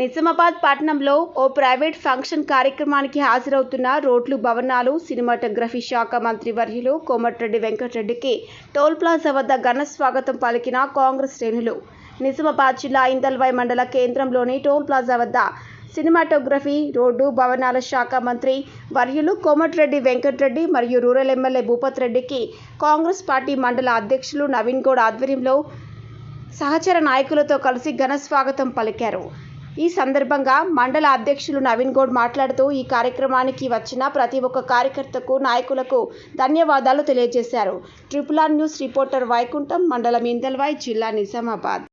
నిజామాబాద్ పట్టణంలో ఓ private function కార్యక్రమానికి హాజరవుతున్న రోడ్లు భవనాలు సినిమాటోగ్రఫీ శాఖ మంత్రి వర్యులు కోమటిరెడ్డి వెంకటరెడ్డికి టోల్ ప్లాజా వద్ద ఘన స్వాగతం పలికిన కాంగ్రెస్ శ్రేణులు. నిజామాబాద్ జిల్లా ఇందల్వాయి మండల కేంద్రంలోని టోల్ ప్లాజా వద్ద సినిమాటోగ్రఫీ, రోడ్డు భవనాల శాఖ మంత్రి వర్యులు కోమటిరెడ్డి వెంకటరెడ్డి మరియు రూరల్ ఎమ్మెల్యే భూపత్ రెడ్డికి కాంగ్రెస్ పార్టీ మండల అధ్యక్షులు నవీన్ గౌడ్ ఆధ్వర్యంలో సహచర నాయకులతో కలిసి ఘన స్వాగతం పలికారు. ఈ సందర్భంగా మండల అధ్యక్షులు నవీన్ గౌడ్ మాట్లాడుతూ ఈ కార్యక్రమానికి వచ్చిన ప్రతి ఒక్క కార్యకర్తకు, నాయకులకు ధన్యవాదాలు తెలియజేశారు. RRR న్యూస్ రిపోర్టర్ వైకుంఠం, మండలం ఇందల్వాయి, జిల్లా నిజామాబాద్.